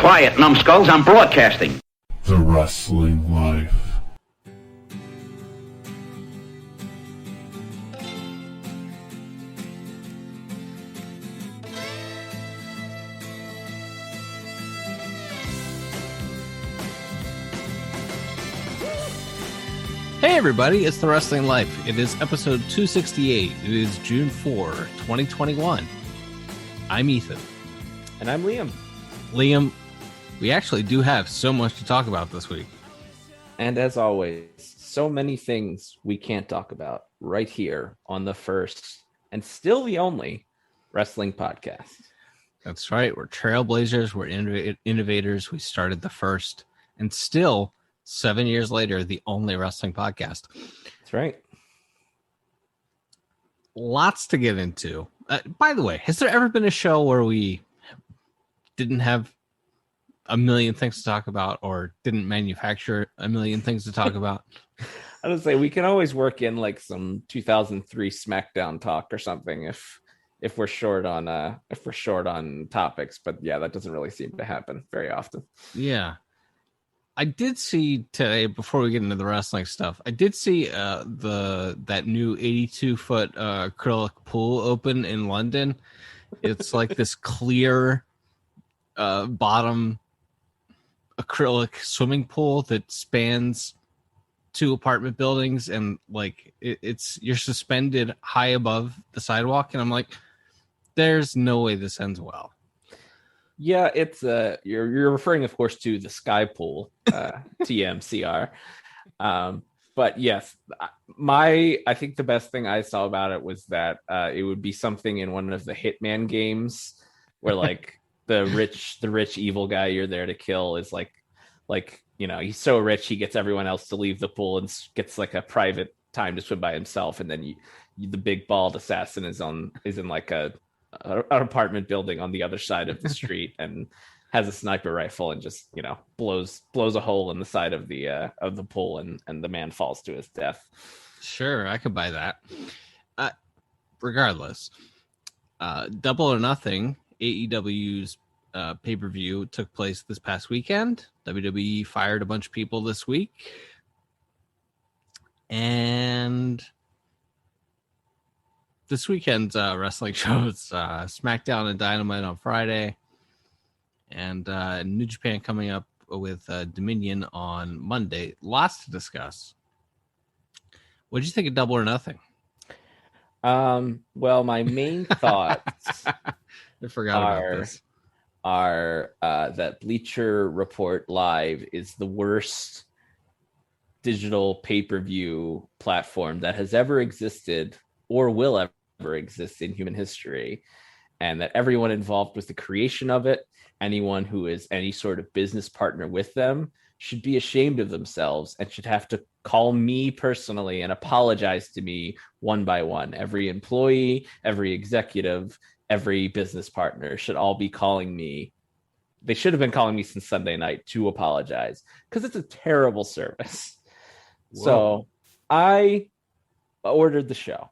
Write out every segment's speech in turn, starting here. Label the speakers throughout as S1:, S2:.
S1: Quiet, numbskulls, I'm broadcasting.
S2: The Wrestling Life.
S3: Hey everybody, it's The Wrestling Life. It is episode 268. It is June 4, 2021. I'm Ethan.
S4: And I'm Liam.
S3: Liam, we actually do have so much to talk about this week.
S4: And as always, so many things we can't talk about right here on the first and still the only wrestling podcast.
S3: That's right. We're trailblazers. We're innovators. We started the first and still 7 years later, the only wrestling podcast.
S4: That's right.
S3: Lots to get into. By the way, has there ever been a show where we didn't have a million things to talk about or didn't manufacture a million things to talk about?
S4: I would say we can always work in like some 2003 SmackDown talk or something if we're short on topics. But yeah, that doesn't really seem to happen very often.
S3: Yeah. I did see today, before we get into the wrestling stuff, I did see that new 82-foot acrylic pool open in London. It's like this clear bottom acrylic swimming pool that spans 2 apartment buildings, and like you're suspended high above the sidewalk, and I'm like, there's no way this ends well.
S4: Yeah, it's you're referring, of course, to the Sky Pool, TMCR. But yes, I think the best thing I saw about it was that it would be something in one of the Hitman games where like the rich evil guy you're there to kill is like he's so rich he gets everyone else to leave the pool and gets like a private time to swim by himself, and then the big bald assassin is in like an apartment building on the other side of the street and has a sniper rifle and just blows a hole in the side of the pool, and the man falls to his death.
S3: Sure, I could buy that. Regardless, Double or Nothing, AEW's pay-per-view, took place this past weekend. WWE fired a bunch of people this week, and this weekend's wrestling shows SmackDown and Dynamite on Friday, and New Japan coming up with Dominion on Monday. Lots to discuss. What did you think of Double or Nothing?
S4: Well, my main thoughts
S3: I forgot about this.
S4: Are that Bleacher Report Live is the worst digital pay-per-view platform that has ever existed or will ever exist in human history, and that everyone involved with the creation of it, anyone who is any sort of business partner with them, should be ashamed of themselves and should have to call me personally and apologize to me one by one. Every employee, every executive, every business partner should all be calling me. They should have been calling me since Sunday night to apologize, because it's a terrible service. Whoa. So I ordered the show.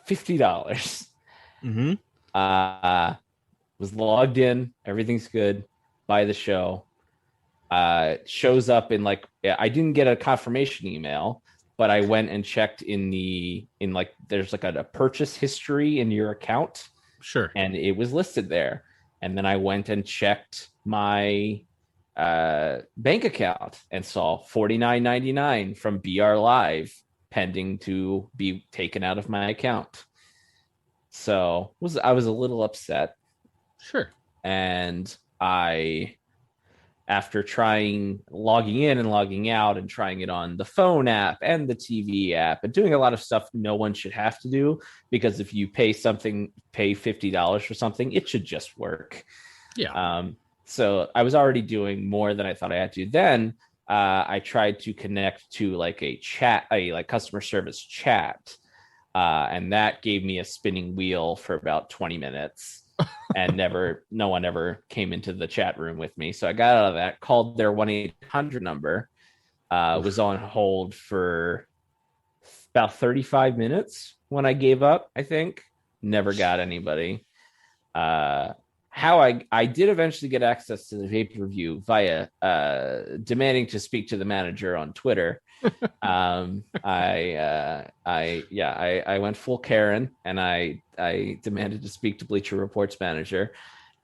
S4: $50.
S3: Mm-hmm.
S4: Was logged in. Everything's good. Buy the show. Shows up in I didn't get a confirmation email, but I went and checked there's like a purchase history in your account.
S3: Sure.
S4: And it was listed there. And then I went and checked my bank account and saw $49.99 from BR Live pending to be taken out of my account. So I was a little upset.
S3: Sure.
S4: And after trying logging in and logging out and trying it on the phone app and the TV app and doing a lot of stuff no one should have to do, because if you pay $50 for something, it should just work.
S3: Yeah.
S4: So I was already doing more than I thought I had to. Then I tried to connect to like a chat, a customer service chat, and that gave me a spinning wheel for about 20 minutes. And no one ever came into the chat room with me. So I got out of that, called their 1-800 number, was on hold for about 35 minutes when I gave up, I think. Never got anybody. Had how I did eventually get access to the pay-per-view via demanding to speak to the manager on Twitter. I went full Karen, and I demanded to speak to Bleacher Report's manager,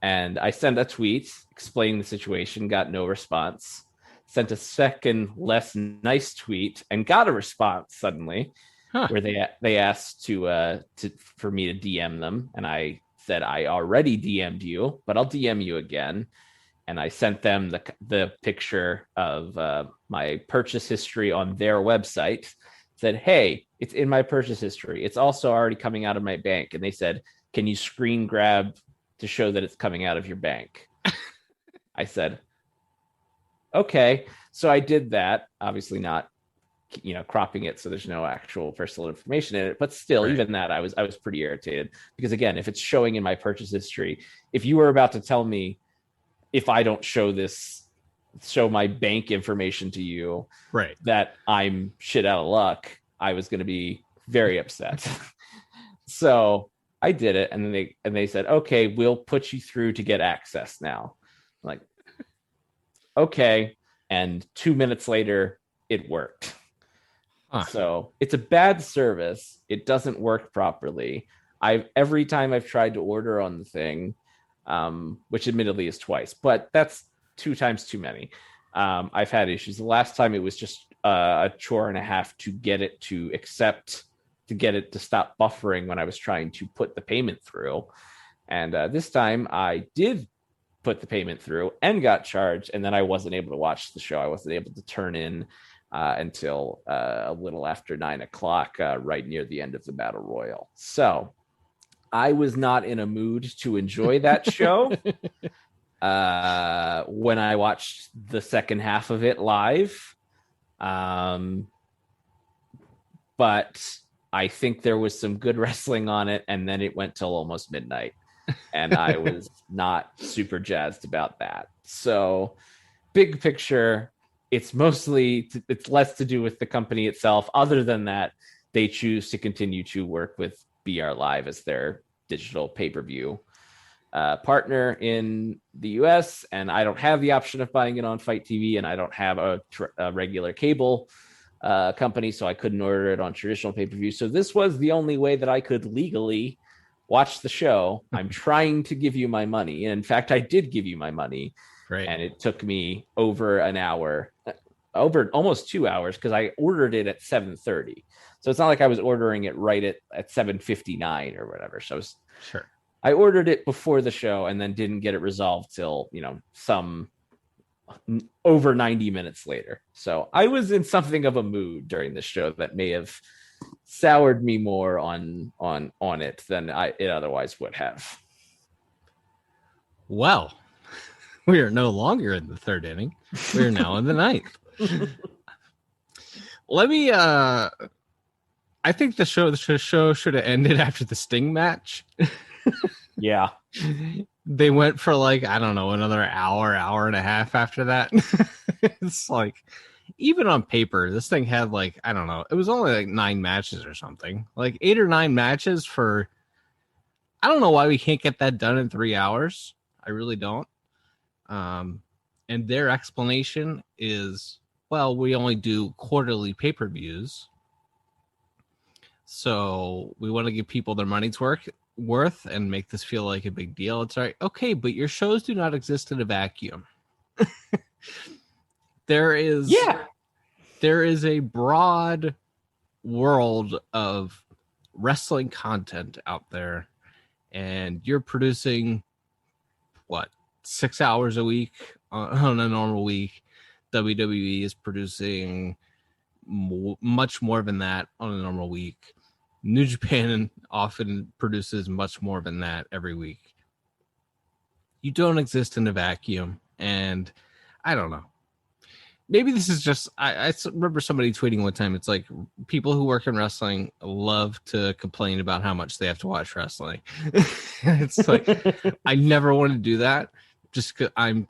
S4: and I sent a tweet explaining the situation, got no response. Sent a second less nice tweet and got a response suddenly, where they asked for me to DM them, and I said I already DM'd you, but I'll DM you again. And I sent them the picture of my purchase history on their website. Said, hey, it's in my purchase history. It's also already coming out of my bank. And they said, can you screen grab to show that it's coming out of your bank? I said, okay. So I did that. Obviously not, cropping it so there's no actual personal information in it. But still, even that, I was pretty irritated. Because again, if it's showing in my purchase history, if you were about to tell me, if I don't show my bank information to you,
S3: right,
S4: that I'm shit out of luck, I was going to be very upset. So I did it, and then they said, okay, we'll put you through to get access now. I'm like, okay. And 2 minutes later, it worked. So it's a bad service. It doesn't work properly. Every time I've tried to order on the thing, which admittedly is twice, but that's 2 times too many. I've had issues. The last time it was just a chore and a half to get it to stop buffering when I was trying to put the payment through. And this time I did put the payment through and got charged, and then I wasn't able to watch the show. I wasn't able to turn in until a little after 9:00, right near the end of the Battle Royal. So I was not in a mood to enjoy that show when I watched the second half of it live. But I think there was some good wrestling on it, and then it went till almost midnight. And I was not super jazzed about that. So big picture, it's less to do with the company itself. Other than that, they choose to continue to work with BR Live as their digital pay-per-view partner in the US, and I don't have the option of buying it on Fight TV, and I don't have a regular cable company, so I couldn't order it on traditional pay-per-view. So this was the only way that I could legally watch the show. I'm trying to give you my money, and in fact, I did give you my money.
S3: Right.
S4: And it took me over an hour, over almost 2 hours, because I ordered it at 7:30. So it's not like I was ordering it right at 7:59 or whatever. So
S3: sure,
S4: I ordered it before the show and then didn't get it resolved till, some over 90 minutes later. So I was in something of a mood during the show that may have soured me more on it than it otherwise would have.
S3: Well, we are no longer in the third inning. We are now in the ninth. Let me. I think the show should have ended after the Sting match.
S4: Yeah.
S3: They went for another hour and a half after that. It's like, even on paper, this thing had it was only 9 matches or something. 8 or 9 matches for, I don't know why we can't get that done in 3 hours. I really don't. And their explanation is, well, we only do quarterly pay-per-views. So we want to give people their money's worth and make this feel like a big deal. It's all right. Okay, but your shows do not exist in a vacuum. There is a broad world of wrestling content out there, and you're producing 6 hours a week on a normal week. WWE is producing much more than that on a normal week. New Japan often produces much more than that every week. You don't exist in a vacuum, and I don't know. Maybe this is just, I remember somebody tweeting one time, it's like, people who work in wrestling love to complain about how much they have to watch wrestling. It's like, I never want to do that, just because I'm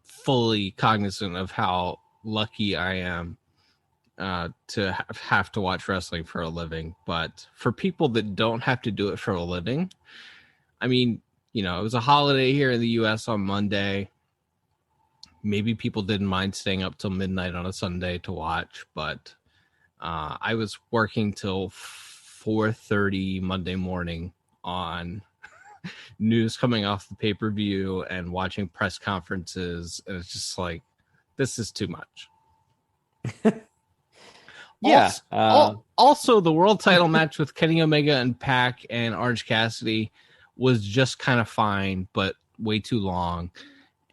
S3: fully cognizant of how lucky I am to have to watch wrestling for a living. But for people that don't have to do it for a living, I mean, you know, it was a holiday here in the US on Monday. Maybe people didn't mind staying up till midnight on a Sunday to watch, but I was working till 4:30 Monday morning on news coming off the pay-per-view and watching press conferences, and it's just like, this is too much.
S4: Yeah.
S3: Also, the world title match with Kenny Omega and Pac and Orange Cassidy was just kind of fine, but way too long.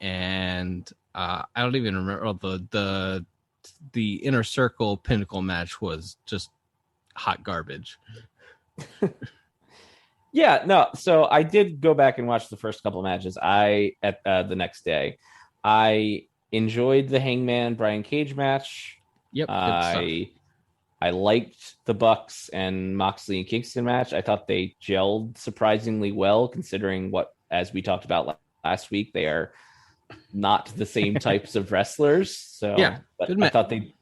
S3: And I don't even remember the Inner Circle Pinnacle match was just hot garbage.
S4: Yeah, no. So I did go back and watch the first couple of matches. The next day, I enjoyed the Hangman Brian Cage match.
S3: Yep,
S4: I liked the Bucks and Moxley and Kingston match. I thought they gelled surprisingly well, considering what, as we talked about last week, they are not the same types of wrestlers. So
S3: yeah,
S4: but I thought they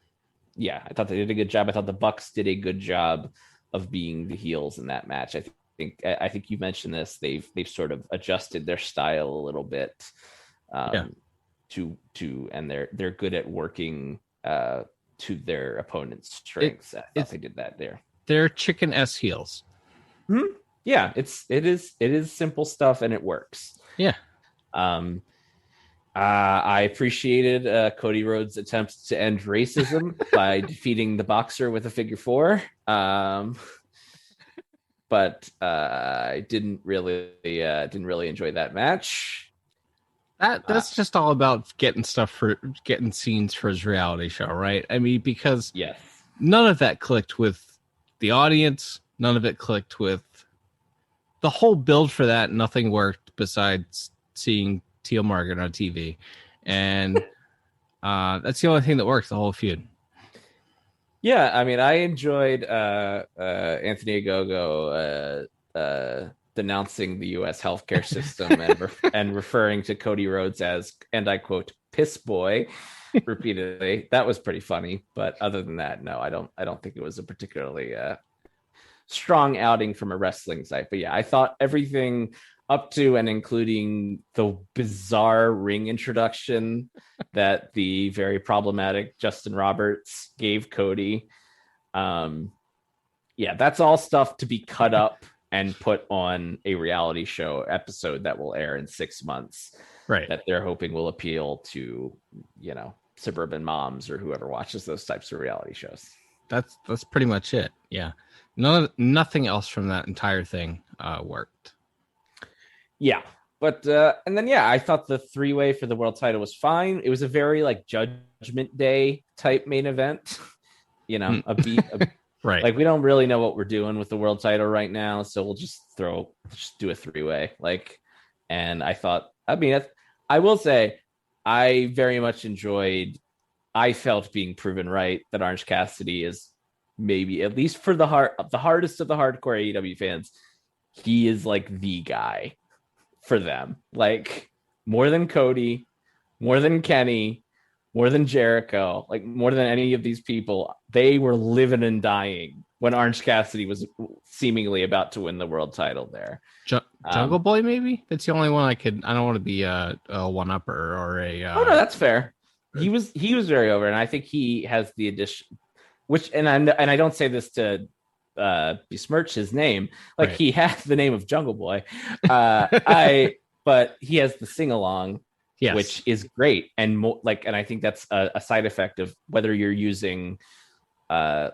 S4: did a good job. I thought the Bucks did a good job of being the heels in that match. I think you mentioned this. They've sort of adjusted their style a little bit to and they're good at working to their opponent's strengths. I thought they did that there.
S3: They're chicken S heels.
S4: Mm-hmm. Yeah, it is simple stuff and it works.
S3: Yeah.
S4: I appreciated Cody Rhodes' attempts to end racism by defeating the boxer with a figure four. But I didn't really enjoy that match.
S3: That's just all about getting scenes for his reality show, right? I mean, because
S4: yes,
S3: none of that clicked with the audience. None of it clicked with the whole build for that. Nothing worked besides seeing Teal Margaret on TV, and that's the only thing that worked the whole feud.
S4: Yeah, I mean, I enjoyed Anthony Ogogo denouncing the U.S. healthcare system and referring to Cody Rhodes as, and I quote, "piss boy," repeatedly. That was pretty funny. But other than that, no, I don't think it was a particularly strong outing from a wrestling site. But yeah, I thought everything up to and including the bizarre ring introduction that the very problematic Justin Roberts gave Cody. Yeah, that's all stuff to be cut up and put on a reality show episode that will air in 6 months.
S3: Right.
S4: That they're hoping will appeal to, suburban moms or whoever watches those types of reality shows.
S3: That's pretty much it. Yeah. Nothing else from that entire thing worked.
S4: Yeah, but and then I thought the 3-way for the world title was fine. It was a very Judgment Day type main event, a beat.
S3: Right.
S4: Like, we don't really know what we're doing with the world title right now, so we'll just do a 3-way. And I thought, I will say, I very much enjoyed. I felt being proven right that Orange Cassidy is maybe, at least for the hardest of the hardcore AEW fans, he is the guy for them, more than Cody, more than Kenny, more than Jericho, more than any of these people. They were living and dying when Orange Cassidy was seemingly about to win the world title there.
S3: Jungle Boy, maybe? That's the only one I don't want to be a one-upper or a...
S4: Oh, no, that's fair. He was very over, and I think he has the addition, and I don't say this to besmirch his name,
S3: right.
S4: He has the name of Jungle Boy, but he has the sing-along, yes, which is great, and and I think that's a side effect of whether you're using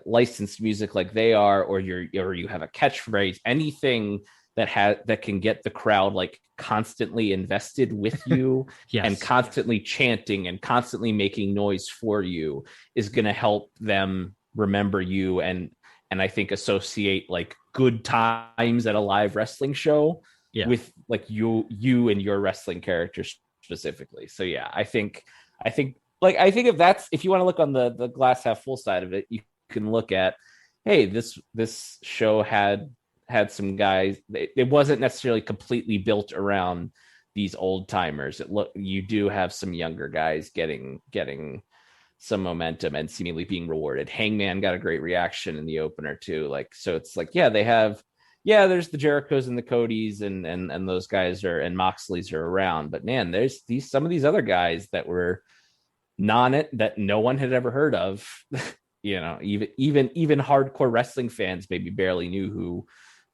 S4: licensed music like they are, or you have a catchphrase, anything that can get the crowd constantly invested with you yes, and constantly chanting and constantly making noise for you is going to help them remember you and I think associate good times at a live wrestling show with you and your wrestling character specifically. So yeah, I think if you want to look on the glass half full side of it, you can look at, hey, this show had some guys. It wasn't necessarily completely built around these old timers. You do have some younger guys getting some momentum and seemingly being rewarded. Hangman got a great reaction in the opener too. So it's they have yeah, there's the Jerichos and the Codys and those guys are, and Moxley's are around, but man, there's some of these other guys that were that no one had ever heard of. Even hardcore wrestling fans maybe barely knew who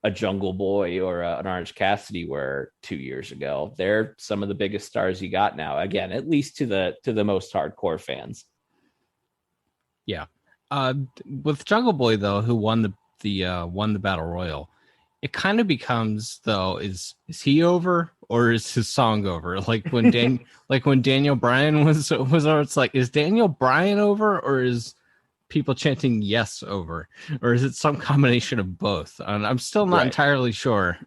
S4: a Jungle Boy or an Orange Cassidy were 2 years ago. They're some of the biggest stars you got now. Again, at least to the most hardcore fans.
S3: Yeah. With Jungle Boy though, who won the Battle Royal, it kind of becomes though, is he over or is his song over? Like when Daniel Bryan was over, it's like, is Daniel Bryan over or is people chanting yes over, or is it some combination of both? And I'm still not entirely sure.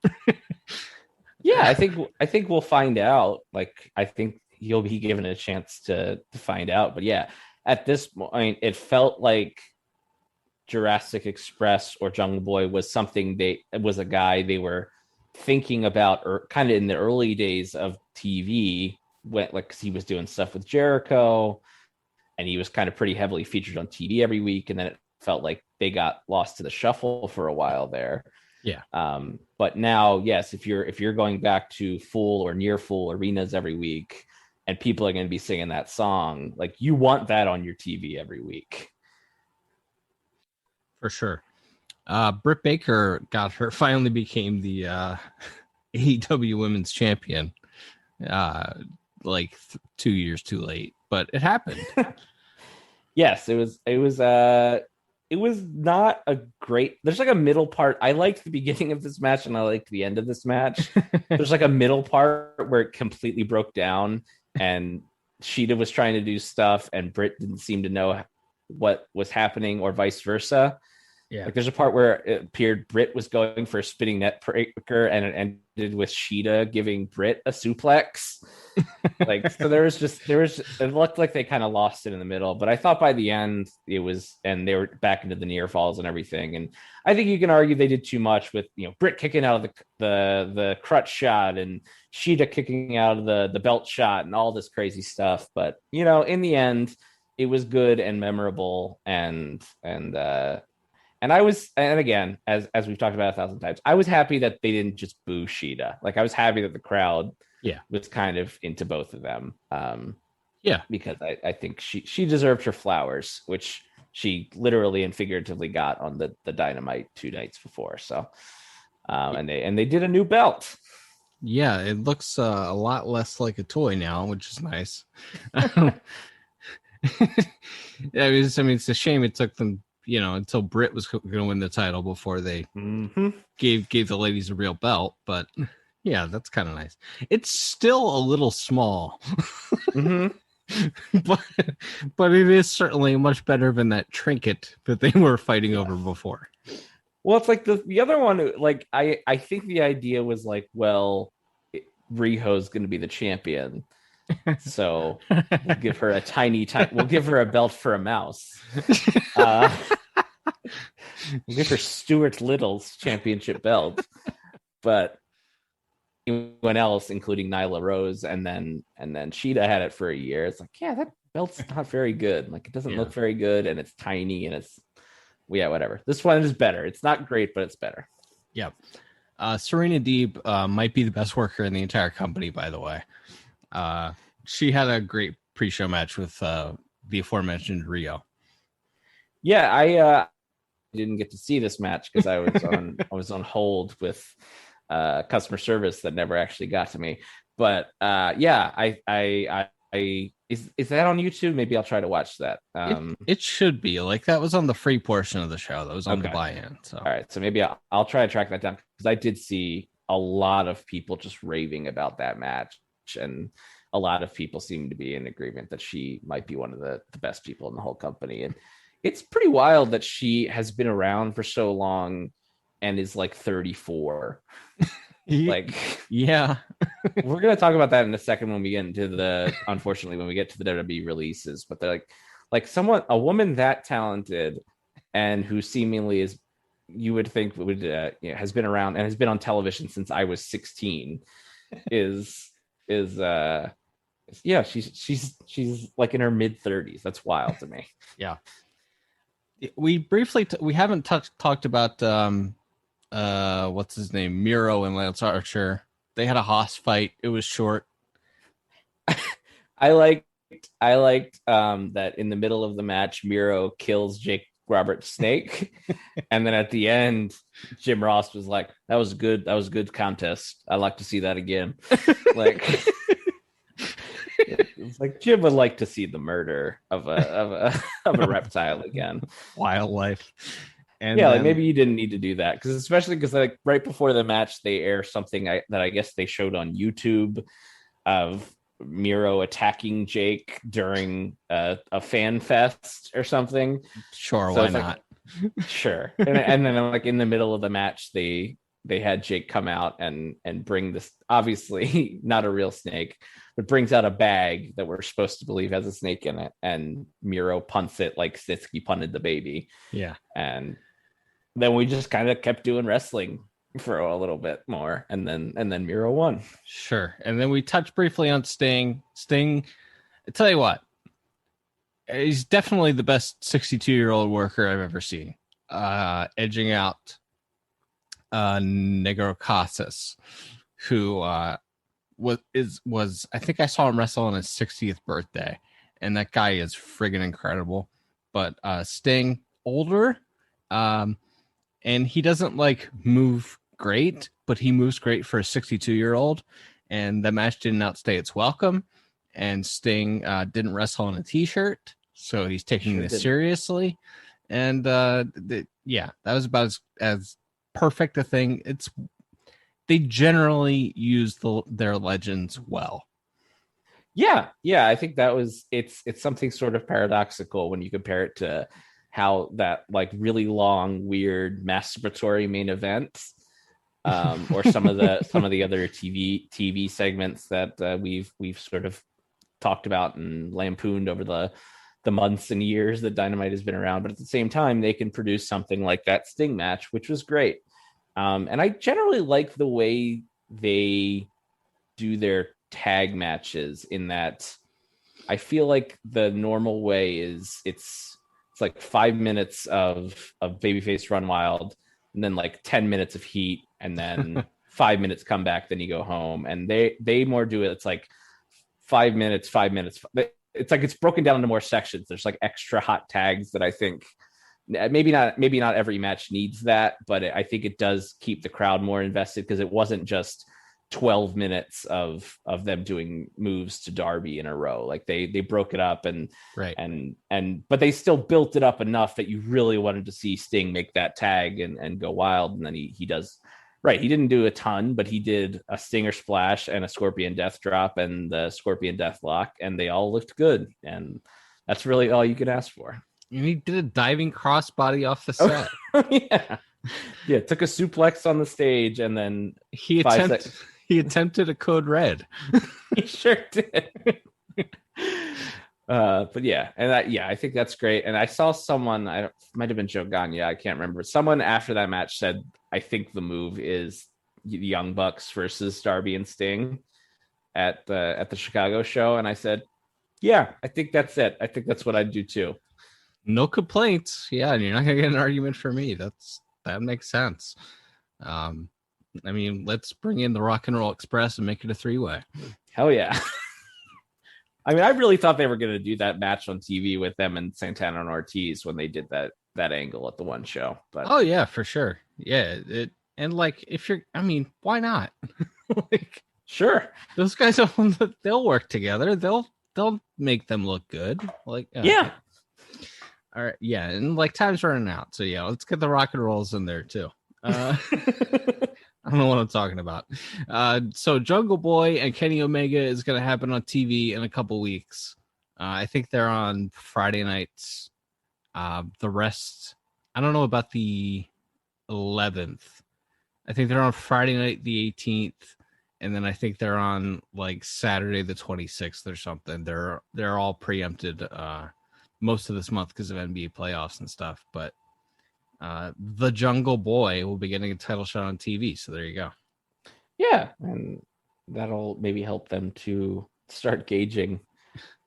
S4: Yeah, I think we'll find out. Like, I think he'll be given a chance to find out. But yeah, at this point, it felt like Jurassic Express or Jungle Boy was something was a guy they were thinking about, or kind of in the early days of TV, cause he was doing stuff with Jericho, and he was kind of pretty heavily featured on TV every week, and then it felt like they got lost to the shuffle for a while there.
S3: Yeah.
S4: But now, yes, if you're going back to full or near full arenas every week, and people are going to be singing that song, like, you want that on your TV every week.
S3: For sure. Britt Baker finally became the AEW Women's Champion. 2 years too late, but it happened.
S4: Yes, it was not a great. There's like a middle part. I liked the beginning of this match and I liked the end of this match. There's like a middle part where it completely broke down and Sheeta was trying to do stuff and Britt didn't seem to know what was happening, or vice versa.
S3: Yeah.
S4: Like, there's a part where it appeared Britt was going for a spinning net breaker and it ended with Sheeta giving Britt a suplex. Like, so it looked like they kind of lost it in the middle, but I thought by the end and they were back into the near falls and everything. And I think you can argue they did too much with, Britt kicking out of the crutch shot and Sheeta kicking out of the belt shot and all this crazy stuff. But, in the end, it was good and memorable. And again, as we've talked about 1,000 times, I was happy that they didn't just boo Sheeta. Like, I was happy that the crowd was kind of into both of them. Because I think she deserved her flowers, which she literally and figuratively got on the Dynamite 2 nights before. So, and they did a new belt.
S3: Yeah, it looks a lot less like a toy now, which is nice. It's a shame it took them, until Britt was going to win the title before they gave the ladies a real belt. But yeah, that's kind of nice. It's still a little small, but it is certainly much better than that trinket that they were fighting over before.
S4: Well, it's like the other one. Like, I think the idea was like, well, Riho's going to be the champion, so we'll give her a we'll give her a belt for a mouse. We'll give her Stuart Little's championship belt, but anyone else, including Nyla Rose, and then Sheeta had it for a year. It's like, yeah, that belt's not very good. Like, it doesn't look very good, and it's tiny, and it's whatever. This one is better. It's not great, but it's better.
S3: Yeah. Serena Deeb might be the best worker in the entire company, by the way. She had a great pre-show match with the aforementioned Rio.
S4: Yeah, I didn't get to see this match because I was on hold with customer service that never actually got to me. But yeah, is that on YouTube? Maybe I'll try to watch that.
S3: It should be. Like, that was on the free portion of the show. That was on the buy-in. So
S4: all right, so maybe I'll try to track that down, because I did see a lot of people just raving about that match, and a lot of people seem to be in agreement that she might be one of the best people in the whole company. And it's pretty wild that she has been around for so long and is like 34. Like,
S3: yeah.
S4: We're going to talk about that in a second when we get into unfortunately, when we get to the WWE releases, but they're like a woman that talented and who seemingly is, you would think would, has been around and has been on television since I was 16 is she's like in her mid 30s. That's wild to me.
S3: Yeah. We briefly we haven't talked about what's his name? Miro and Lance Archer. They had a Haas fight. It was short.
S4: I liked that in the middle of the match, Miro kills Jake Roberts' snake, and then at the end, Jim Ross was like, "That was good. That was a good contest. I'd like to see that again." Like, it's like Jim would like to see the murder of a reptile again.
S3: Wildlife. And
S4: yeah,
S3: then,
S4: like maybe you didn't need to do that because like right before the match, they air something that I guess they showed on YouTube of Miro attacking Jake during a fan fest or something.
S3: Sure,
S4: So
S3: why not?
S4: Like, sure. And then like in the middle of the match, they had Jake come out and bring this, obviously not a real snake, but brings out a bag that we're supposed to believe has a snake in it, and Miro punts it like Snitsky punted the baby.
S3: Yeah.
S4: And then we just kind of kept doing wrestling for a little bit more, and then Miro won.
S3: Sure. And then we touched briefly on Sting. Sting, I tell you what, he's definitely the best 62-year-old worker I've ever seen. Edging out Negro Casas, who was I think I saw him wrestle on his 60th birthday, and that guy is friggin' incredible. But Sting, older, and he doesn't like move great, but he moves great for a 62-year-old. And the match didn't outstay its welcome. And Sting didn't wrestle on a t-shirt, so he's taking this seriously. And yeah, that was about as perfect a thing. They generally use their legends well.
S4: Yeah, I think that was it's something sort of paradoxical when you compare it to how that like really long, weird, masturbatory main event, or some of the other TV segments that we've sort of talked about and lampooned over the months and years that Dynamite has been around. But at the same time, they can produce something like that Sting match, which was great. And I generally like the way they do their tag matches, in that I feel like the normal way is it's like 5 minutes of babyface run wild, and then like 10 minutes of heat, and then 5 minutes come back, then you go home. And they more do it. It's like 5 minutes. It's like it's broken down into more sections. There's like extra hot tags that I think maybe not every match needs that, but I think it does keep the crowd more invested, because it wasn't just 12 minutes of them doing moves to Darby in a row. Like they broke it up and
S3: right.
S4: And but they still built it up enough that you really wanted to see Sting make that tag and go wild. And then he does right. He didn't do a ton, but he did a Stinger splash and a Scorpion Death Drop and the Scorpion Death Lock, and they all looked good. And that's really all you could ask for.
S3: And he did a diving crossbody off the set.
S4: Yeah. Took a suplex on the stage, and then
S3: he attempted a code red.
S4: He sure did. But yeah, and I think that's great. And I saw someone, might have been Joe Gagne, I can't remember. Someone after that match said, I think the move is the Young Bucks versus Darby and Sting at the Chicago show. And I said, yeah, I think that's it. I think that's what I'd do too.
S3: No complaints. Yeah, and you're not gonna get an argument from me. That makes sense. I mean, let's bring in the Rock and Roll Express and make it a 3-way.
S4: Hell yeah. I mean, I really thought they were going to do that match on TV with them and Santana and Ortiz when they did that angle at the one show. But
S3: oh yeah, for sure. Yeah, and like why not? Like,
S4: sure,
S3: those guys they'll work together. They'll make them look good. Like
S4: yeah.
S3: All right, yeah, and like time's running out, so yeah, let's get the Rock and Rolls in there too. I don't know what I'm talking about. So Jungle Boy and Kenny Omega is going to happen on TV in a couple weeks. I think they're on Friday nights. The rest, I don't know about the 11th. I think they're on Friday night, the 18th. And then I think they're on like Saturday, the 26th or something. They're all preempted most of this month because of NBA playoffs and stuff. But the Jungle Boy will be getting a title shot on TV. So there you go. Yeah.
S4: And that'll maybe help them to start gauging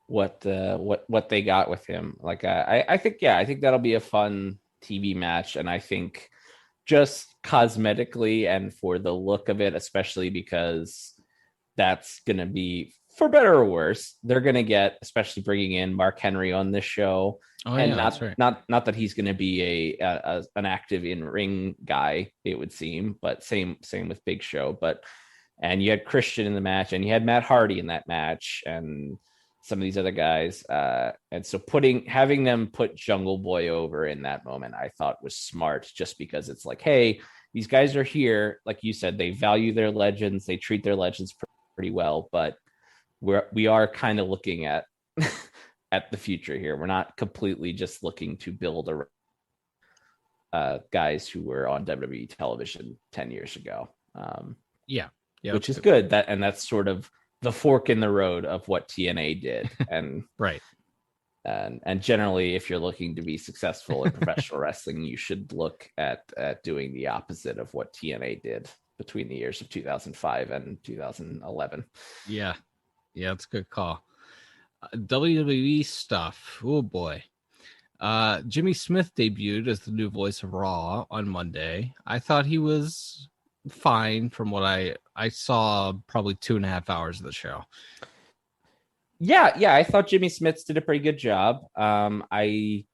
S4: what they got with him. Like I think that'll be a fun TV match. And I think just cosmetically and for the look of it, especially because that's going to be, for better or worse, they're going to get, especially bringing in Mark Henry on this show.
S3: Oh,
S4: and
S3: yeah,
S4: not
S3: that's right.
S4: not that he's going to be an active in ring guy, it would seem, but same with Big Show. But and you had Christian in the match, and you had Matt Hardy in that match, and some of these other guys. And so having them put Jungle Boy over in that moment, I thought was smart, just because it's like, hey, these guys are here. Like you said, they value their legends. They treat their legends pretty well, but we are kind of looking at at the future here. We're not completely just looking to build guys who were on WWE television 10 years ago.
S3: Yeah,
S4: which is good. That's sort of the fork in the road of what TNA did. And
S3: right.
S4: And generally, if you're looking to be successful in professional wrestling, you should look at doing the opposite of what TNA did between the years of 2005 and 2011.
S3: Yeah, it's a good call. WWE stuff. Oh boy. Jimmy Smith debuted as the new voice of Raw on Monday. I thought he was fine from what I saw, probably 2.5 hours of the show.
S4: Yeah, I thought Jimmy Smith did a pretty good job. You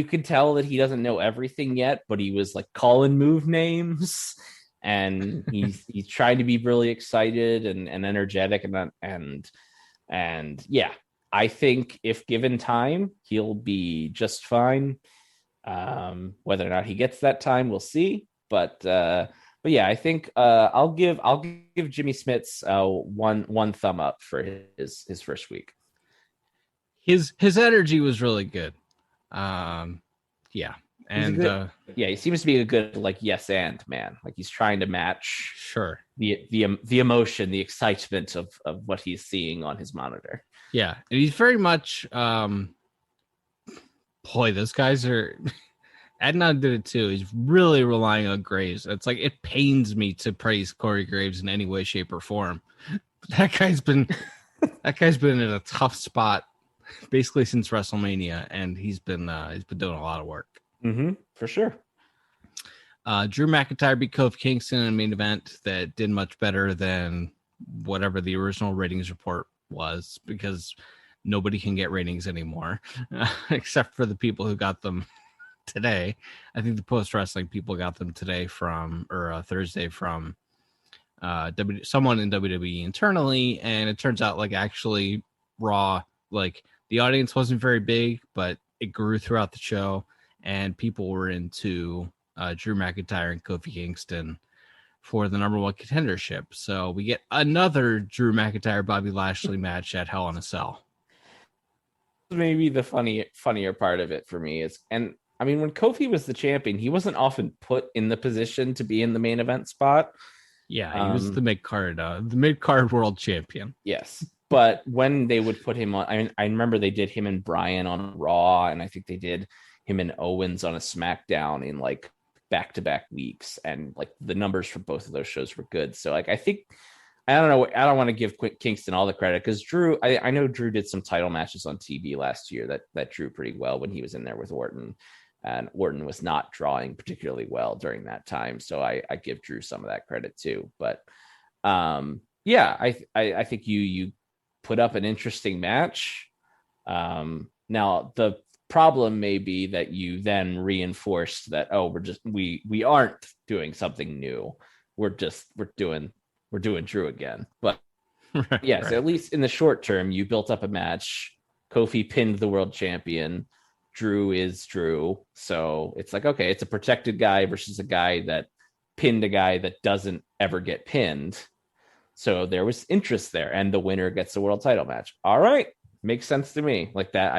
S4: could tell that he doesn't know everything yet, but he was like calling move names, and he's trying to be really excited and energetic, and yeah, I think if given time, he'll be just fine. Whether or not he gets that time, we'll see. But yeah, I think I'll give Jimmy Smits one thumb up for his first week.
S3: His energy was really good. Yeah. And
S4: he seems to be a good like yes and man. Like he's trying to match the emotion, the excitement of what he's seeing on his monitor.
S3: Yeah, and he's very much boy, those guys are Adnan did it too. He's really relying on Graves. It's like it pains me to praise Corey Graves in any way, shape, or form. But that guy's been in a tough spot basically since WrestleMania, and he's been doing a lot of work.
S4: Mm-hmm, for sure.
S3: Drew McIntyre beat Kofi Kingston in a main event that did much better than whatever the original ratings report was, because nobody can get ratings anymore except for the people who got them today. I think the post wrestling people got them today Thursday from someone in WWE internally, and it turns out like actually Raw, like the audience wasn't very big, but it grew throughout the show, and people were into Drew McIntyre and Kofi Kingston for the number one contendership. So we get another Drew McIntyre Bobby Lashley match at Hell in a Cell.
S4: Maybe the funnier part of it for me is, and I mean, when Kofi was the champion, he wasn't often put in the position to be in the main event spot.
S3: Yeah, he was the mid-card world champion.
S4: Yes. But when they would put him on, I remember they did him and Bryan on Raw, and I think they did him and Owens on a SmackDown in like back-to-back weeks, and like the numbers for both of those shows were good. So like I think, I don't know, I don't want to give Kingston all the credit, because Drew, I know Drew did some title matches on TV last year that drew pretty well when he was in there with Orton, and Orton was not drawing particularly well during that time. So I give Drew some of that credit too. But yeah, I think you put up an interesting match. Now the problem may be that you then reinforced that, we aren't doing something new. We're doing Drew again. But yes, right. At least in the short term, you built up a match. Kofi pinned the world champion. Drew is Drew. So it's like, okay, it's a protected guy versus a guy that pinned a guy that doesn't ever get pinned. So there was interest there, and the winner gets the world title match. All right. Makes sense to me. Like that.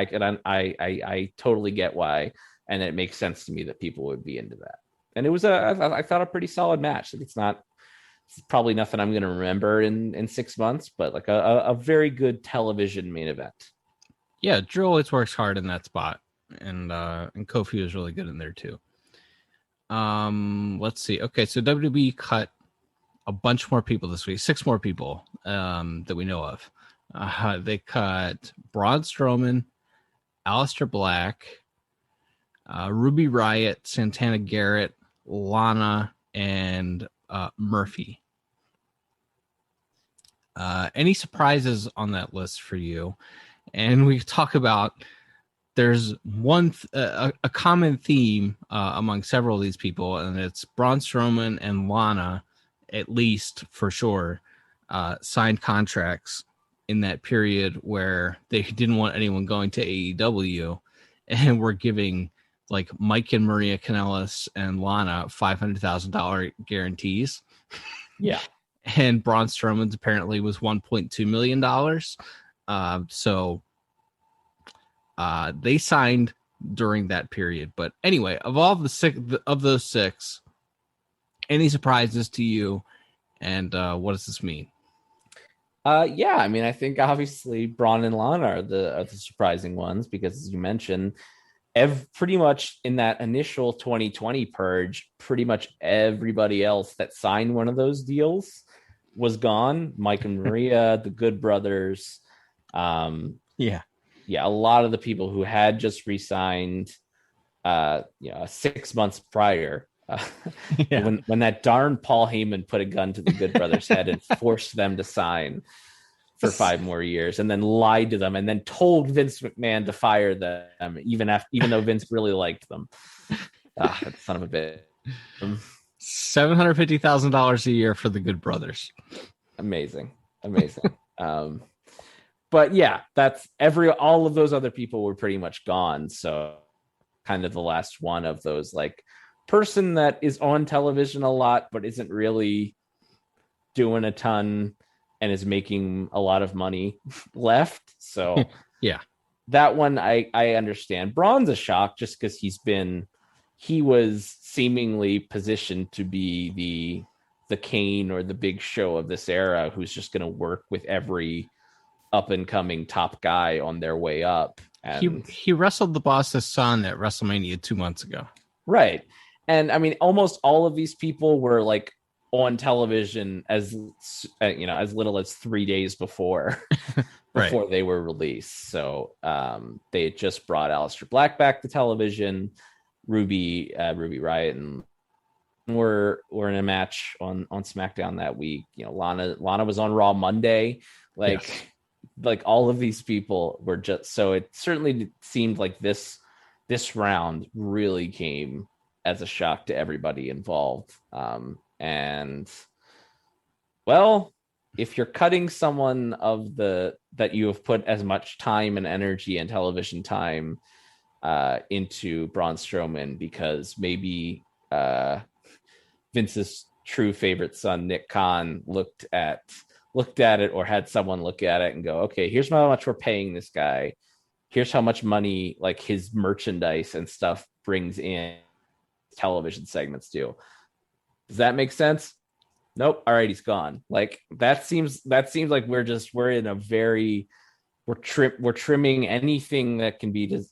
S4: I totally get why. And it makes sense to me that people would be into that. And it was I thought a pretty solid match. Like it's probably nothing I'm going to remember in 6 months, but like a very good television main event.
S3: Yeah. Drew always works hard in that spot. And Kofi was really good in there too. Let's see. Okay, so WWE cut a bunch more people this week, 6 more people that we know of. They cut Braun Strowman, Aleister Black, Ruby Riott, Santana Garrett, Lana, and Murphy. Any surprises on that list for you? And we talk about there's a common theme among several of these people, and it's Braun Strowman and Lana, at least for sure, signed contracts in that period where they didn't want anyone going to AEW, and were giving like Mike and Maria Kanellis and Lana $500,000 guarantees.
S4: Yeah.
S3: And Braun Strowman's apparently was $1.2 million. So they signed during that period. But anyway, of all those six, any surprises to you? And what does this mean?
S4: Yeah, I mean, I think obviously Braun and Lana are the surprising ones because, as you mentioned, pretty much in that initial 2020 purge, pretty much everybody else that signed one of those deals was gone. Mike and Maria, the Good Brothers. Yeah, a lot of the people who had just re-signed 6 months prior. When that darn Paul Heyman put a gun to the Good Brothers' head and forced them to sign for 5 more years, and then lied to them, and then told Vince McMahon to fire them, even though Vince really liked them. That son of a bitch.
S3: $750,000 a year for the Good Brothers.
S4: Amazing. But yeah, that's all of those other people were pretty much gone. So kind of the last one of those, like, person that is on television a lot but isn't really doing a ton and is making a lot of money left. So
S3: yeah,
S4: that one I understand. Braun's a shock just because he was seemingly positioned to be the Kane or the Big Show of this era, who's just going to work with every up and coming top guy on their way up. And
S3: he wrestled the Boss's son at WrestleMania 2 months ago.
S4: Right. And I mean, almost all of these people were like on television as little as 3 days before they were released. So they had just brought Aleister Black back to television. Ruby Riott and were in a match on SmackDown that week. Lana was on Raw Monday. Like all of these people were just, so it certainly seemed like this round really came as a shock to everybody involved. And well, if you're cutting someone that you have put as much time and energy and television time into Braun Strowman because maybe Vince's true favorite son, Nick Khan, looked at it or had someone look at it and go, okay, here's how much we're paying this guy. Here's how much money like his merchandise and stuff brings in television segments do. Does that make sense? Nope. All right, he's gone. Like that seems like we're trimming anything that can be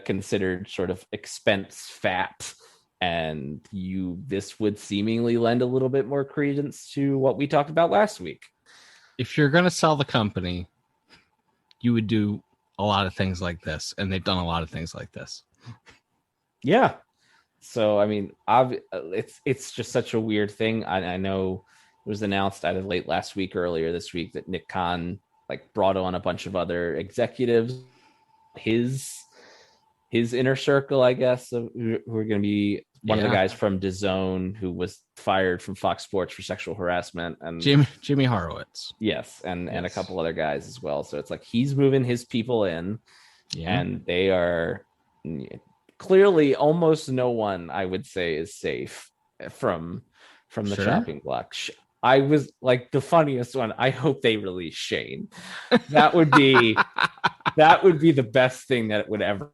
S4: considered sort of expense fat, and this would seemingly lend a little bit more credence to what we talked about last week.
S3: If you're going to sell the company, you would do a lot of things like this, and they've done a lot of things like this.
S4: Yeah. So, I mean, it's just such a weird thing. I know it was announced either late last week or earlier this week that Nick Khan like brought on a bunch of other executives, his inner circle, I guess, who are going to be one of the guys from DAZN who was fired from Fox Sports for sexual harassment, and
S3: Jimmy Horowitz.
S4: Yes. And a couple other guys as well. So it's like he's moving his people in, and they are clearly almost no one, I would say, is safe from the chopping block. I was like the funniest one. I hope they release Shane. That would be the best thing that it would ever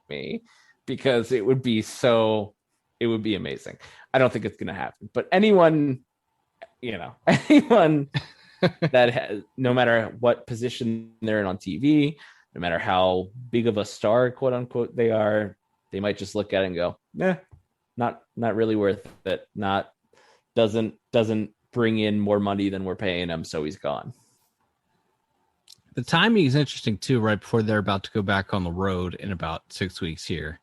S4: be, because it would be amazing. I don't think it's going to happen, but anyone that has, no matter what position they're in on TV, no matter how big of a star, quote unquote, they are, they might just look at it and go, not really worth it. Doesn't bring in more money than we're paying him, so he's gone.
S3: The timing is interesting too, right before they're about to go back on the road in about 6 weeks here.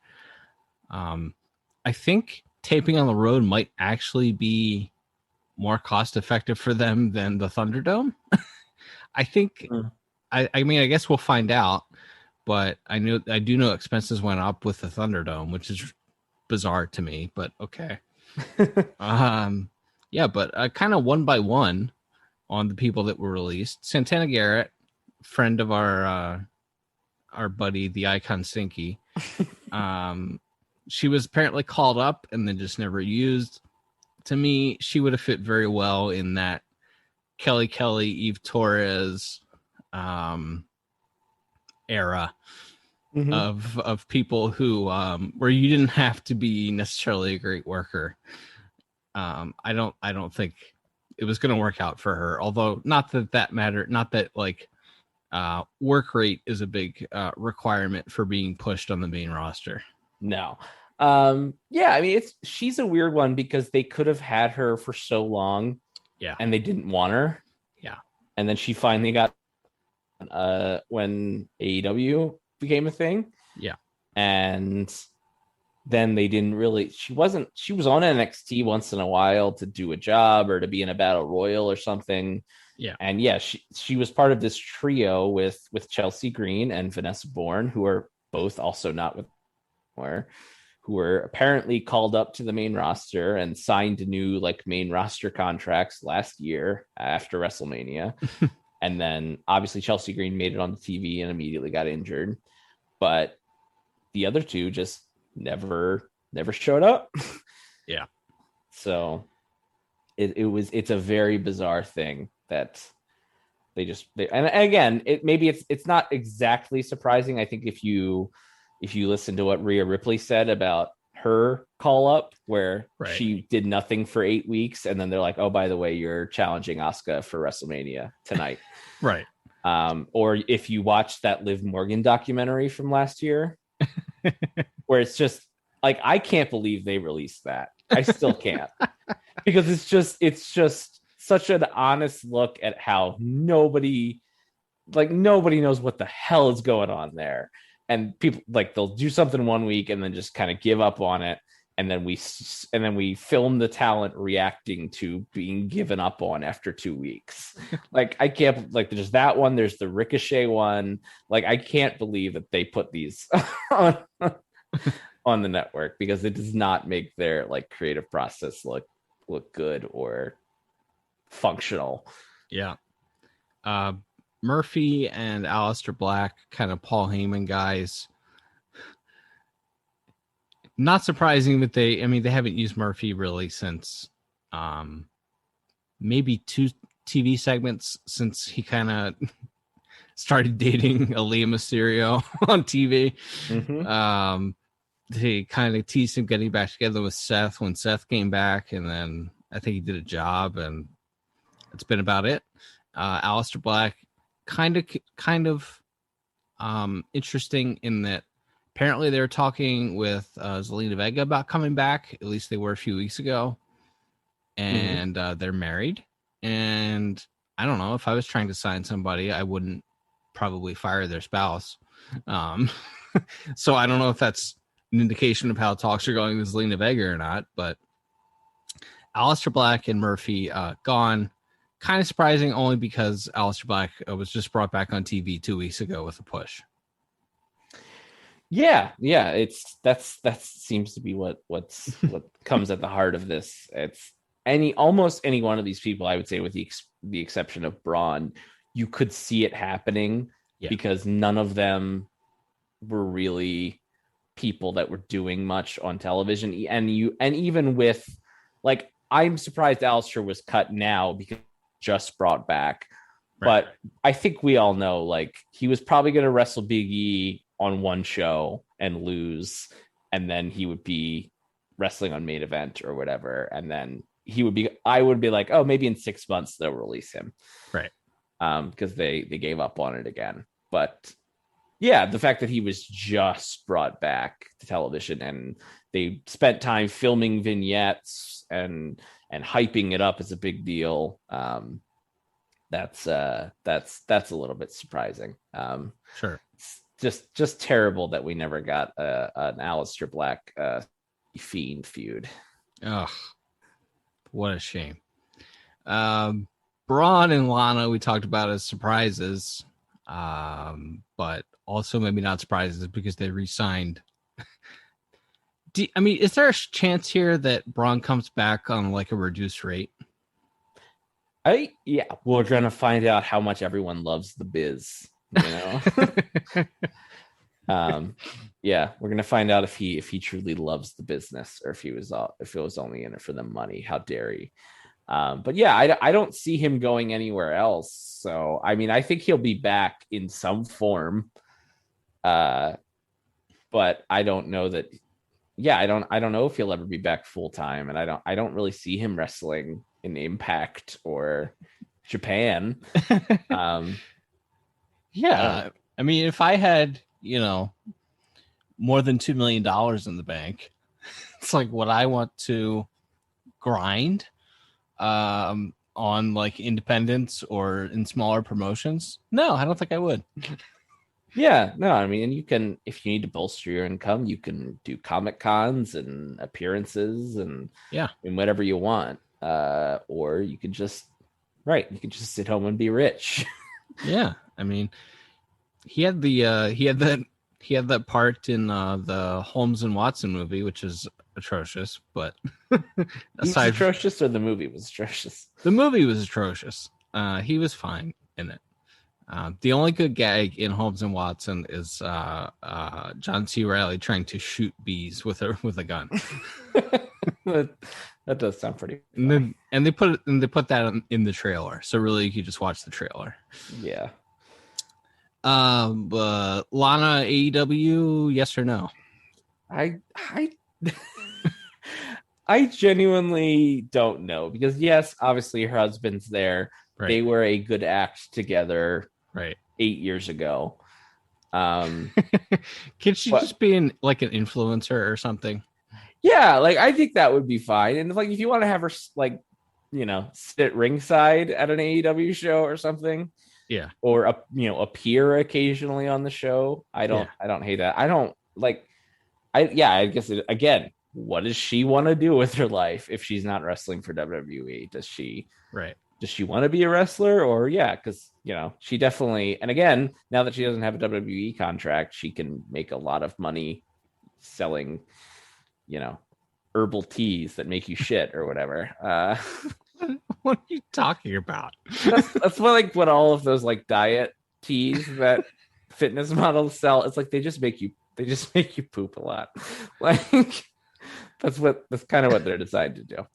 S3: I think taping on the road might actually be more cost effective for them than the Thunderdome. I think. I mean, I guess we'll find out, but I do know expenses went up with the Thunderdome, which is bizarre to me, but okay. Yeah, but kind of one by one on the people that were released. Santana Garrett, friend of our buddy, the Icon Stinky. She was apparently called up and then just never used. To me, she would have fit very well in that Kelly, Eve Torres era of people who where you didn't have to be necessarily a great worker. I don't think it was going to work out for her. Although not that mattered. Not that like work rate is a big requirement for being pushed on the main roster.
S4: No. Yeah, I mean she's a weird one because they could have had her for so long.
S3: Yeah.
S4: And they didn't want her.
S3: Yeah.
S4: And then she finally got when AEW became a thing.
S3: Yeah.
S4: And then they didn't really she was on NXT once in a while to do a job or to be in a battle royal or something.
S3: Yeah.
S4: And yeah, she was part of this trio with Chelsea Green and Vanessa Bourne, who are both also not with who were apparently called up to the main roster and signed new like main roster contracts last year after WrestleMania. And then obviously Chelsea Green made it on the TV and immediately got injured. But the other two just never showed up.
S3: Yeah.
S4: So it's a very bizarre thing that they and again, it's not exactly surprising. I think if you listen to what Rhea Ripley said about her call up, where she did nothing for 8 weeks, and then they're like, "Oh, by the way, you're challenging Asuka for WrestleMania tonight."
S3: Right.
S4: Or if you watch that Liv Morgan documentary from last year, where it's just like, I can't believe they released that. I still can't because it's just such an honest look at how nobody knows what the hell is going on there. And people like they'll do something 1 week and then just kind of give up on it, and then we film the talent reacting to being given up on after 2 weeks. Like I can't there's that one, there's the Ricochet one. Like I can't believe that they put these on the network because it does not make their like creative process look good or functional.
S3: Yeah. Murphy and Aleister Black, kind of Paul Heyman guys. Not surprising that they haven't used Murphy really since maybe 2 TV segments since he kind of started dating Aaliyah Mysterio on TV.
S4: Mm-hmm.
S3: They kind of teased him getting back together with Seth when Seth came back, and then I think he did a job, and it's been about it. Aleister Black, kind of interesting in that apparently they're talking with Zelina Vega about coming back. At least they were a few weeks ago, and they're married. And I don't know, if I was trying to sign somebody, I wouldn't probably fire their spouse. So I don't know if that's an indication of how talks are going with Zelina Vega or not. But Aleister Black and Murphy gone. Kind of surprising, only because Aleister Black was just brought back on TV 2 weeks ago with a push.
S4: Yeah, that seems to be what comes at the heart of this. It's almost any one of these people, I would say, with the exception of Braun, you could see it happening because none of them were really people that were doing much on television. And even with like, I'm surprised Aleister was cut now because just brought back. Right. But I think we all know, like, he was probably going to wrestle Big E on one show and lose, and then he would be wrestling on Main Event or whatever, and then I would be like, oh, maybe in 6 months they'll release him,
S3: right?
S4: Because they gave up on it again. But yeah, the fact that he was just brought back to television and they spent time filming vignettes and hyping it up as a big deal. That's a little bit surprising.
S3: Sure.
S4: just terrible that we never got an Aleister Black Fiend feud.
S3: Ugh, what a shame. Braun and Lana we talked about as surprises, but also maybe not surprises because they re-signed. Is there a chance here that Braun comes back on like a reduced rate?
S4: We're gonna find out how much everyone loves the Biz. We're gonna find out if he truly loves the business or if it was only in it for the money. How dare he? But yeah, I don't see him going anywhere else. So I mean, I think he'll be back in some form. But I don't know that. Yeah, I don't know if he'll ever be back full time, and I don't really see him wrestling in Impact or Japan.
S3: Yeah, I mean, if I had more than $2 million in the bank, it's like, would I want to grind on like independents or in smaller promotions? No, I don't think I would.
S4: Yeah, no, I mean, and you can, if you need to bolster your income, you can do Comic Cons and appearances and whatever you want. Or you can just sit home and be rich.
S3: Yeah, I mean, he had that part in the Holmes and Watson movie, which is atrocious. But
S4: atrocious, or the movie was atrocious?
S3: The movie was atrocious. He was fine in it. The only good gag in Holmes and Watson is John C. Reilly trying to shoot bees with a gun.
S4: That does sound pretty funny.
S3: And they put that in the trailer, so really you could just watch the trailer.
S4: Yeah.
S3: Lana AEW, yes or no?
S4: I genuinely don't know, because yes, obviously her husband's there. Right. They were a good act together.
S3: Right.
S4: 8 years ago.
S3: Can she just be an influencer or something?
S4: Yeah, like I think that would be fine. And like if you want to have her sit ringside at an AEW show or something.
S3: Yeah.
S4: Or appear occasionally on the show. I don't hate that. I guess again, what does she want to do with her life if she's not wrestling for WWE? Does she want to be a wrestler? Or because she definitely, and again, now that she doesn't have a WWE contract, she can make a lot of money selling herbal teas that make you shit or whatever.
S3: What are you talking about?
S4: That's what all of those diet teas that fitness models sell. It's like they just make you poop a lot. That's kind of what they're designed to do.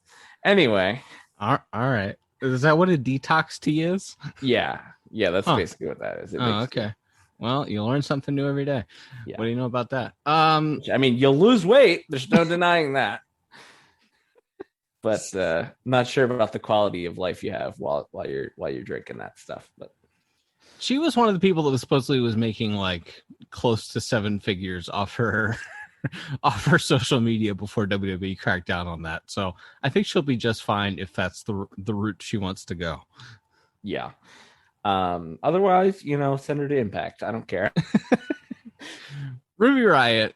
S4: Anyway.
S3: All right. Is that what a detox tea is?
S4: Yeah, that's basically what that is.
S3: Okay. Well, you learn something new every day. Yeah. What do you know about that?
S4: I mean, you'll lose weight. There's no denying that. But not sure about the quality of life you have while you're drinking that stuff. But
S3: she was one of the people that supposedly was making close to 7 figures off her social media before WWE cracked down on that. So I think she'll be just fine if that's the route she wants to go.
S4: Yeah. Otherwise, send her to Impact. I don't care.
S3: Ruby Riott.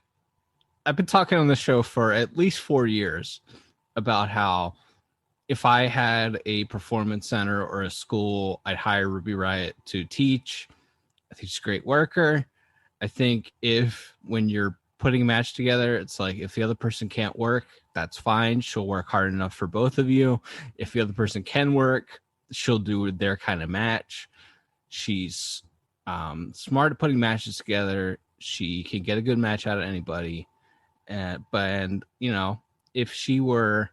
S3: I've been talking on the show for at least 4 years about how if I had a performance center or a school, I'd hire Ruby Riott to teach. I think she's a great worker. I think when you're putting a match together, it's like if the other person can't work, that's fine. She'll work hard enough for both of you. If the other person can work, she'll do their kind of match. She's smart at putting matches together. She can get a good match out of anybody. If she were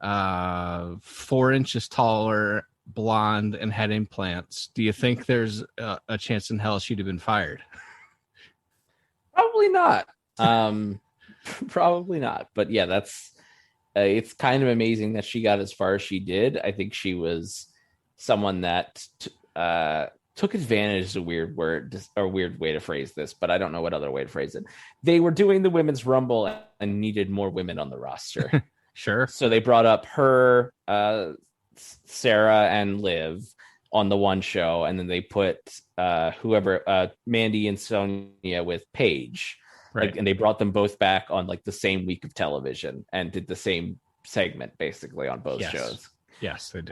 S3: 4 inches taller, blonde, and had implants, do you think there's a chance in hell she'd have been fired?
S4: Probably not. Probably not. But yeah, that's it's kind of amazing that she got as far as she did. I think she was someone that took advantage is a weird word or weird way to phrase this, but I don't know what other way to phrase it. They were doing the women's rumble and needed more women on the roster.
S3: Sure.
S4: So they brought up her, Sarah, and Liv. on the one show, and then they put Mandy and Sonia with Paige,
S3: Right.
S4: and they brought them both back on like the same week of television and did the same segment basically on both shows.
S3: Yes, they did.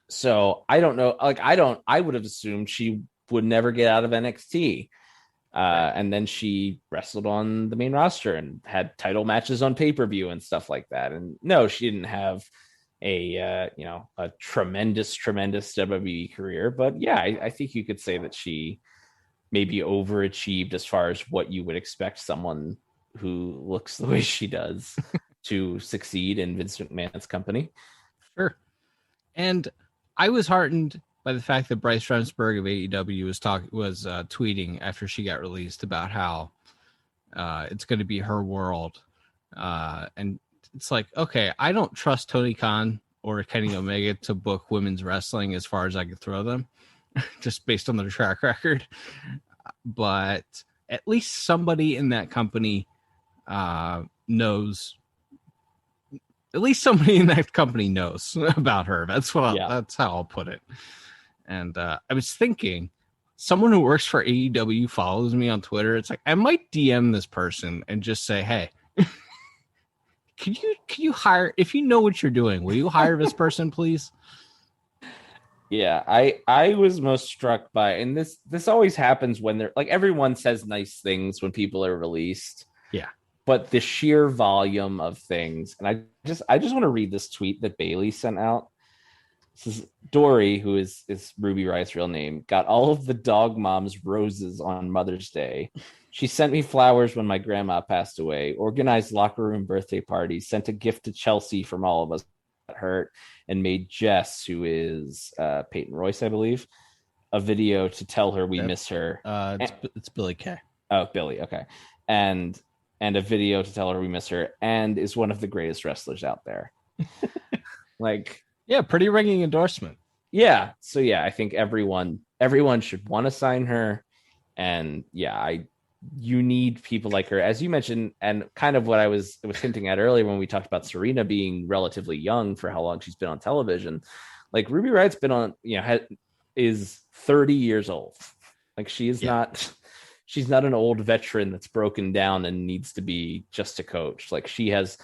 S4: So I don't know. Like I would have assumed she would never get out of NXT. And then she wrestled on the main roster and had title matches on pay-per-view and stuff like that. And no, she didn't have a tremendous WWE career, but yeah, I think you could say that she maybe overachieved as far as what you would expect someone who looks the way she does to succeed in Vince McMahon's company.
S3: Sure. And I was heartened by the fact that Bryce Remsburg of AEW was tweeting after she got released about how it's going to be her world. And it's like, okay, I don't trust Tony Khan or Kenny Omega to book women's wrestling as far as I could throw them, just based on their track record. But at least somebody in that company knows. At least somebody in that company knows about her. That's that's how I'll put it. And I was thinking, someone who works for AEW follows me on Twitter. It's like I might DM this person and just say, "Hey, can you hire? If you know what you're doing, will you hire this person, please?"
S4: Yeah, I was most struck by, and this always happens when they're like everyone says nice things when people are released.
S3: Yeah.
S4: But the sheer volume of things, and I just want to read this tweet that Bailey sent out. This is Dory, who is Ruby Riot's real name, got all of the dog mom's roses on Mother's Day. She sent me flowers when my grandma passed away, organized locker room birthday parties, sent a gift to Chelsea from all of us that hurt, and made Jess, who is Peyton Royce, I believe, a video to tell her we miss her.
S3: It's Billy Kay.
S4: Oh, Billy. Okay. And a video to tell her we miss her, and is one of the greatest wrestlers out there.
S3: Yeah, pretty ringing endorsement.
S4: Yeah. So yeah, I think everyone should want to sign her. And yeah, you need people like her, as you mentioned, and kind of what I was hinting at earlier when we talked about Serena being relatively young for how long she's been on television. Like Ruby Riot's been on, is 30 years old. Like she is not. She's not an old veteran that's broken down and needs to be just a coach. Like she has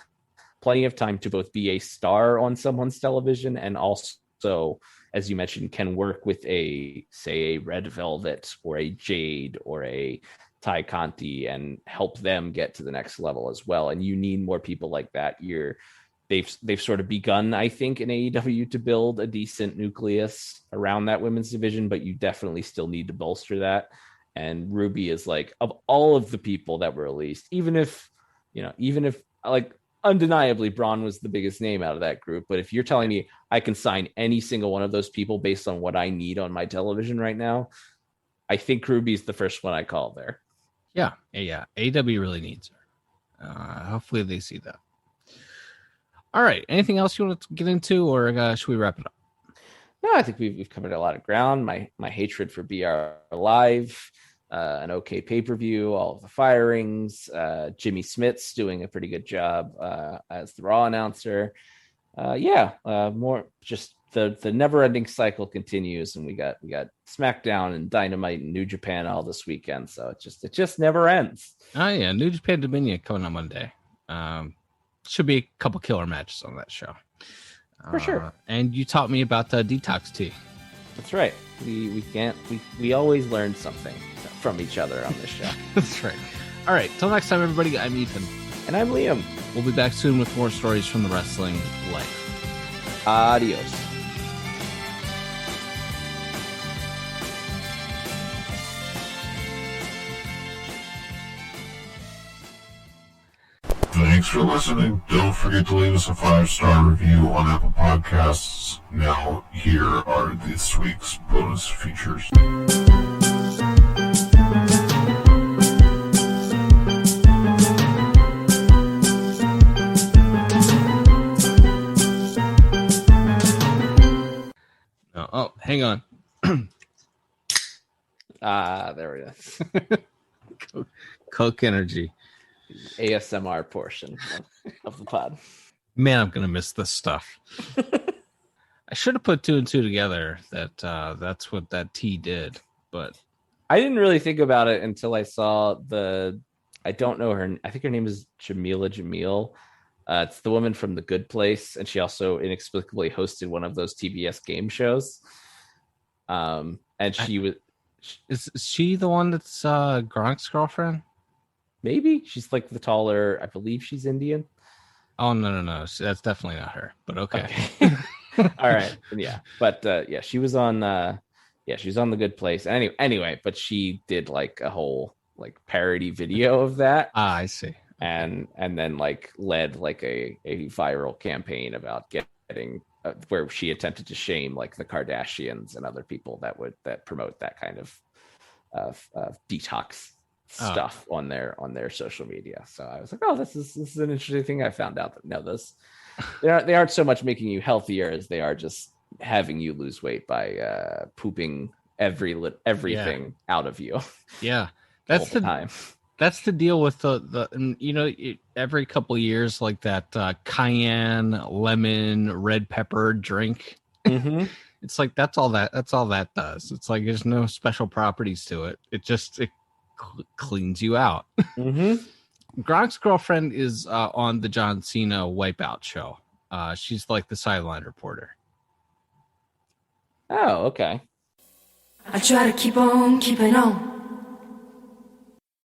S4: plenty of time to both be a star on someone's television and also, as you mentioned, can work with a Red Velvet or a Jade or a Ty Conti and help them get to the next level as well. And you need more people like that. They've sort of begun, I think, in AEW to build a decent nucleus around that women's division, but you definitely still need to bolster that. And Ruby is like, of all of the people that were released, even if like undeniably Braun was the biggest name out of that group. But if you're telling me I can sign any single one of those people based on what I need on my television right now, I think Ruby's the first one I call there.
S3: Yeah. AEW really needs her. Hopefully they see that. All right. Anything else you want to get into, or should we wrap it up?
S4: No, I think we've covered a lot of ground. My hatred for BR Live, an okay pay-per-view, all of the firings, Jimmy Smits doing a pretty good job as the Raw announcer. More just the never-ending cycle continues, and we got SmackDown and Dynamite and New Japan all this weekend, so it just never ends.
S3: Oh yeah, New Japan Dominion coming on Monday. Should be a couple killer matches on that show.
S4: For sure.
S3: And you taught me about the detox tea.
S4: That's right. We always learn something from each other on this show.
S3: That's right. All right. Till next time, everybody. I'm Ethan.
S4: And I'm Liam.
S3: We'll be back soon with more stories from the wrestling life.
S4: Adios.
S2: Thanks for listening. Don't forget to leave us a 5-star review on Apple Podcasts. Now, here are this week's bonus features.
S3: Oh, hang on.
S4: There it is.
S3: Coke Energy.
S4: ASMR portion of the pod.
S3: Man, I'm gonna miss this stuff. I should have put two and two together that that's what that T did, but
S4: I didn't really think about it until I saw I don't know her. I think her name is Jamila Jamil. It's the woman from The Good Place, and she also inexplicably hosted one of those TBS game shows. And she was.
S3: Is she the one that's Gronk's girlfriend?
S4: Maybe she's like the taller. I believe she's Indian.
S3: Oh no, that's definitely not her. But okay.
S4: All right, yeah, but yeah, she was on. She was on The Good Place. Anyway, but she did like a whole like parody video of that.
S3: I see.
S4: And then like led like a viral campaign about getting where she attempted to shame like the Kardashians and other people that promote that kind of detox stuff on their social media. So I was like, oh, this is an interesting thing. I found out that no, they aren't so much making you healthier as they are just having you lose weight by pooping everything out of you.
S3: Yeah, that's the
S4: time.
S3: That's the deal with the every couple of years, like that cayenne, lemon, red pepper drink.
S4: Mm-hmm.
S3: It's like that's all that does. It's like there's no special properties to it. It cleans you out.
S4: Mm-hmm.
S3: Gronk's girlfriend is on the John Cena Wipeout show. She's like the sideline reporter.
S4: Oh, okay.
S5: I try to keep on keeping on.